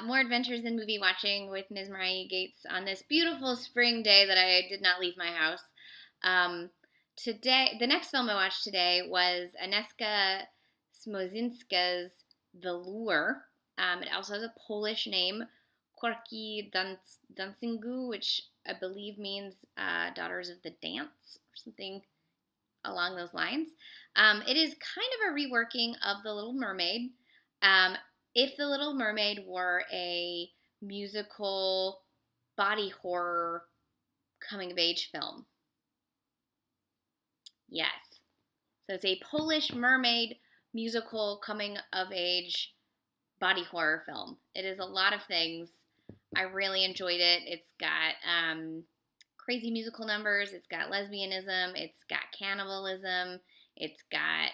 More adventures in movie watching with Ms. Mariah Gates on this beautiful spring day that I did not leave my house. Um, the next film I watched today was Agnieszka Smoczyńska's The Lure. It also has a Polish name, Korki Dancingu, which I believe means Daughters of the Dance or something along those lines. It is kind of a reworking of The Little Mermaid. Um, if The Little Mermaid were a musical body horror coming of age film. Yes. So it's a Polish mermaid musical coming of age body horror film. It is a lot of things. I really enjoyed it. It's got crazy musical numbers. It's got lesbianism. It's got cannibalism. It's got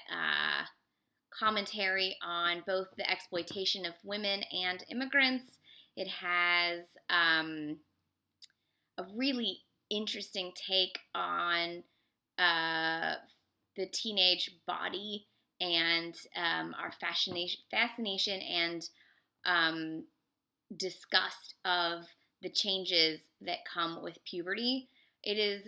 commentary on both the exploitation of women and immigrants. It has a really interesting take on the teenage body and our fascination and disgust of the changes that come with puberty. It is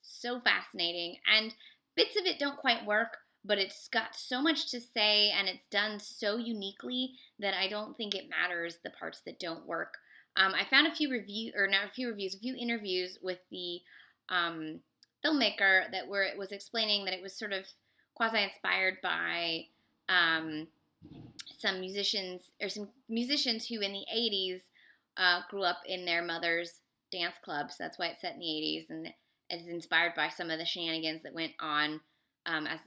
so fascinating, and bits of it don't quite work, but it's got so much to say and it's done so uniquely that I don't think it matters the parts that don't work. I found a few interviews with the filmmaker that was explaining that it was sort of quasi-inspired by some musicians who in the 80s grew up in their mother's dance clubs. That's why it's set in the 80s, and it's inspired by some of the shenanigans that went on as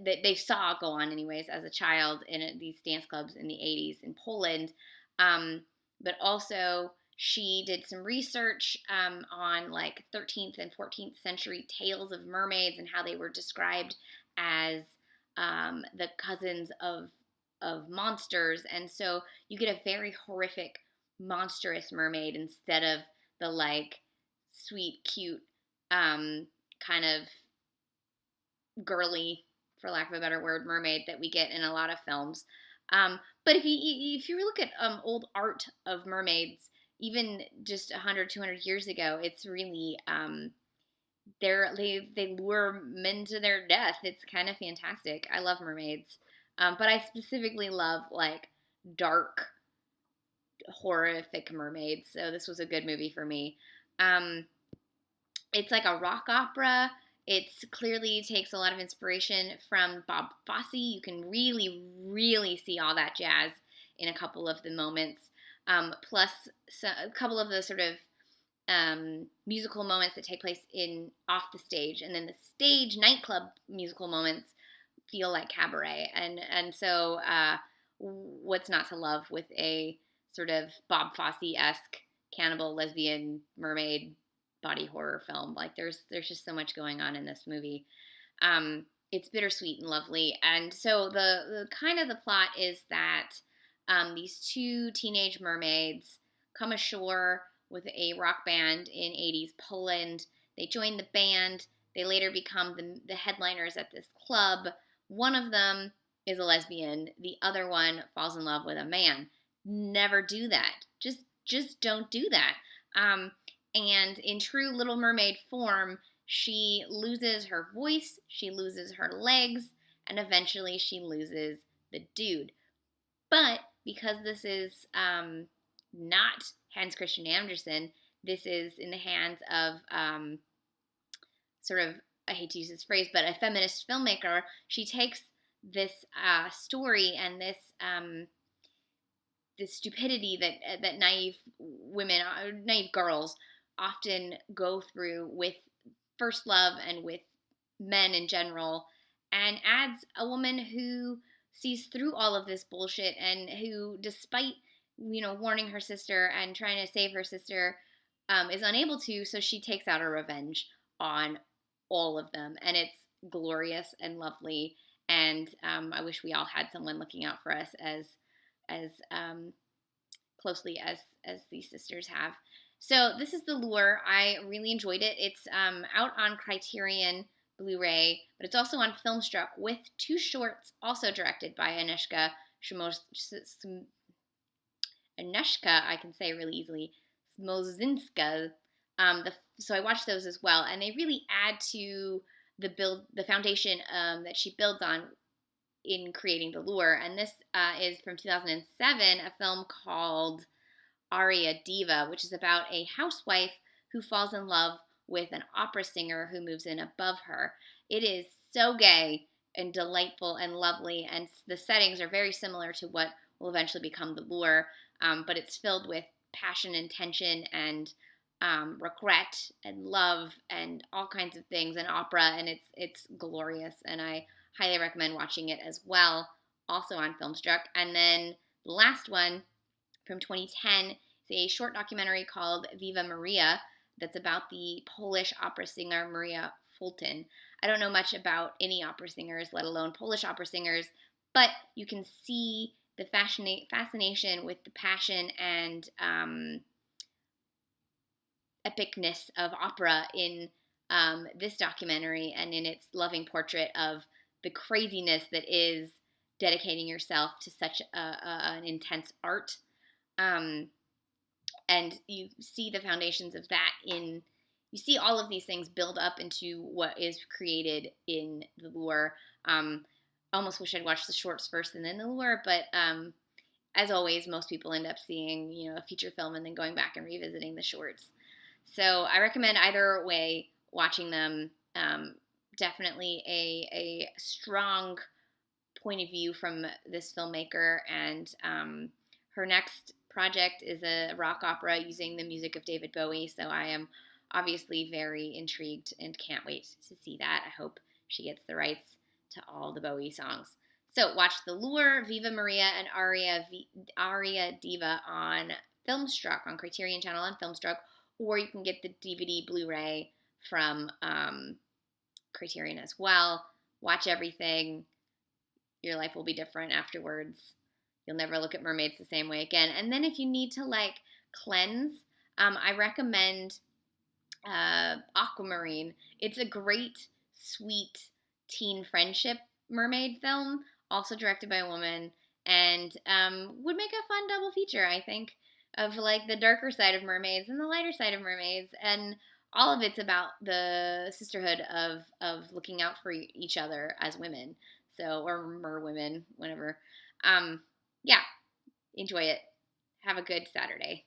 they saw go on anyways as a child in these dance clubs in the 80s in Poland. But also she did some research on like 13th and 14th century tales of mermaids and how they were described as the cousins of monsters, and so you get a very horrific, monstrous mermaid instead of the like sweet, cute, kind of girly, for lack of a better word, mermaid that we get in a lot of films. But if you look at old art of mermaids, even just 100, 200 years ago, it's really they lure men to their death. It's kind of fantastic. I love mermaids, but I specifically love like dark, horrific mermaids. So this was a good movie for me. It's like a rock opera. It clearly takes a lot of inspiration from Bob Fosse. You can really, really see all that jazz in a couple of the moments. Plus a couple of the sort of musical moments that take place off the stage, and then the stage nightclub musical moments feel like cabaret. And so what's not to love with a sort of Bob Fosse-esque cannibal lesbian mermaid body horror film? Like there's just so much going on in this movie. It's bittersweet and lovely. And so the kind of the plot is that these two teenage mermaids come ashore with a rock band in 80s Poland. They join the band. They later become the headliners at this club. One of them is a lesbian. The other one falls in love with a man. Never do that. Just don't do that. And in true Little Mermaid form, she loses her voice, she loses her legs, and eventually she loses the dude. But because this is not Hans Christian Andersen, this is in the hands of sort of, I hate to use this phrase, but a feminist filmmaker. She takes this story and this stupidity that naive women, naive girls often go through with first love and with men in general, and adds a woman who sees through all of this bullshit and who, despite warning her sister and trying to save her sister, is unable to, so she takes out a revenge on all of them, and it's glorious and lovely, and I wish we all had someone looking out for us as closely as these sisters have. So this is The Lure. I really enjoyed it. It's out on Criterion Blu-ray, but it's also on Filmstruck with two shorts also directed by Agnieszka Agnieszka, I can say really easily, Smoczyńska. So I watched those as well, and they really add to the foundation that she builds on in creating the lure. And this is from 2007, a film called Aria Diva, which is about a housewife who falls in love with an opera singer who moves in above her. It is so gay and delightful and lovely, and the settings are very similar to what will eventually become the lure, but it's filled with passion and tension and regret and love and all kinds of things and opera, and it's glorious, and I highly recommend watching it as well, also on Filmstruck. And then the last one from 2010 is a short documentary called Viva Maria that's about the Polish opera singer Maria Fulton. I don't know much about any opera singers, let alone Polish opera singers, but you can see the fascination with the passion and epicness of opera in this documentary and in its loving portrait of the craziness that is dedicating yourself to such an intense art. And you see the foundations of that you see all of these things build up into what is created in the lure. Almost wish I'd watched the shorts first and then the lure, but as always, most people end up seeing, a feature film and then going back and revisiting the shorts. So I recommend either way watching them. Definitely a strong point of view from this filmmaker, and her next project is a rock opera using the music of David Bowie, so I am obviously very intrigued and can't wait to see that. I hope she gets the rights to all the Bowie songs. So watch The Lure, Viva Maria, and Aria Diva on Filmstruck, on Criterion Channel on Filmstruck, or you can get the DVD Blu-ray from Criterion as well. Watch everything. Your life will be different afterwards. You'll never look at mermaids the same way again. And then if you need to cleanse, I recommend Aquamarine. It's a great, sweet teen friendship mermaid film, also directed by a woman, and would make a fun double feature, I think, of the darker side of mermaids and the lighter side of mermaids, and all of it's about the sisterhood of looking out for each other as women. So, or mer women, whatever. Yeah, enjoy it. Have a good Saturday.